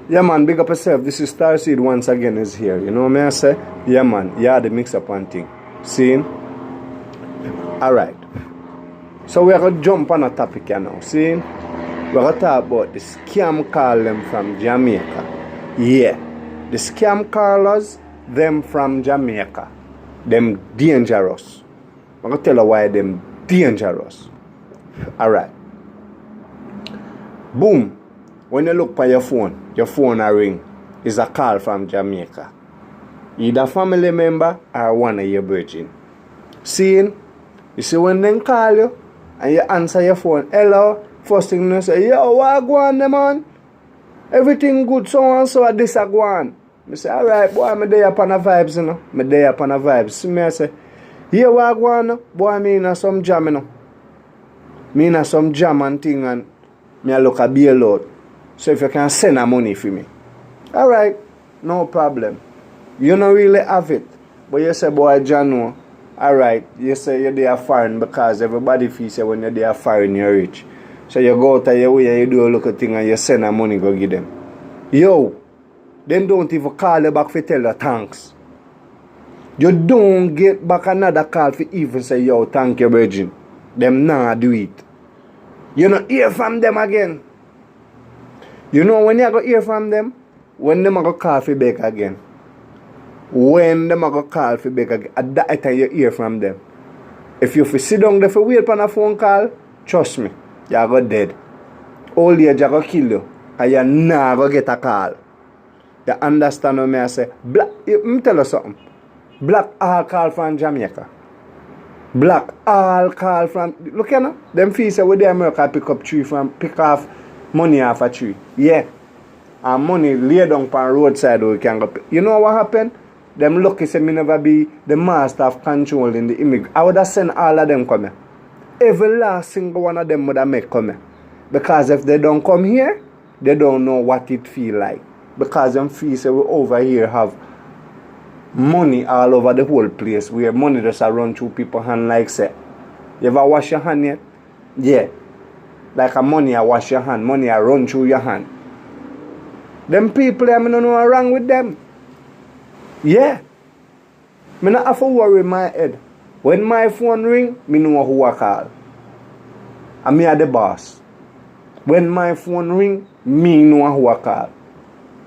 Yeah, man, big up yourself. This is Starseed once again is here. You know what I say? Yeah, man. Yeah, the mix up one thing. See? Alright. So we're going to jump on a topic here now. See? We're going to talk about the scam call them from Jamaica. Yeah. The scam callers, them from Jamaica. Them dangerous. I'm going to tell you why them dangerous. Alright. Boom. When you look for your phone a ring. Is a call from Jamaica. Either family member or one of your virgin. Seeing? You see when they call you and you answer your phone, hello, first thing you say, yo, what go on there, man? Everything good, so and so, this a go on. I say, alright, boy, I'm there upon the vibes, you know. I'm there upon the vibes. See me, I say, yeah, what go on, boy, me in some jam, you know. Me in some jam and thing, and me a look a bailout. So if you can send a money for me. Alright, no problem. You don't really have it. But you say, boy, Jano, alright, you say you're there foreign because everybody feels say when you're there foreign, you're rich. So you go out of your way and you do a little thing and you send a money go give them. Yo, then don't even call you back for tell you thanks. You don't get back another call for even say, yo, thank you, virgin. Them nah do it. You don't hear from them again. You know when you go hear from them? When them go call for back again. When them go call for back again. At that time you hear from them. If you sit down there for wait for a phone call, trust me, you go dead. Old age you go kill you. And you nah go get a call. You understand what I say? Black, let me tell you something. Black all call from Jamaica. Black all call from, look you know, them fees say where the America pick off money off a tree. Yeah. And money lay down on roadside where you can go. You know what happened? Them lucky say me never be the master of control in the immigrant. I would have sent all of them come here. Every last single one of them would have make come here. Because if they don't come here, they don't know what it feel like. Because them feel say we over here have money all over the whole place. Where money just run through people's hand like say. You ever wash your hand yet? Yeah. Like a money I wash your hand. Money I run through your hand. Them people, I don't know what's wrong with them. Yeah. I don't have to worry my head. When my phone ring, I know who I call. And me are the boss. When my phone ring, me know who I call.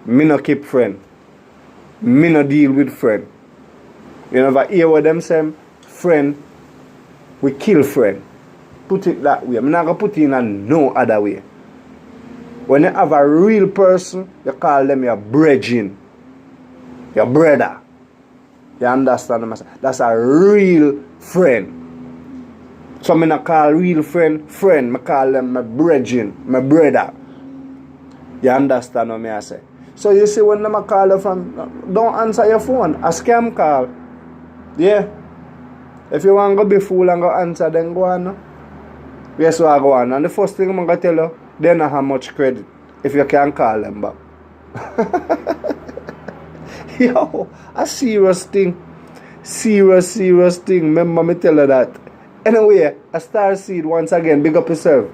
Me no keep friend. Me no deal with friend. You never hear what them say? Friend, we kill friend. Put it that way. I'm not going to put it in no other way. When you have a real person, you call them your brethren. Your brother. You understand what I'm saying? That's a real friend. So I don't call real friend, I call them my brethren, my brother. You understand what I say? So you see when them call you from, don't answer your phone. A scam call. Yeah. If you want to be fool and go answer, then go on. Yes, so I go on. And the first thing I'm going to tell you, they don't have much credit if you can call them back. Yo, a serious thing. Serious thing. Remember me tell you that. Anyway, a Starseed once again. Big up yourself.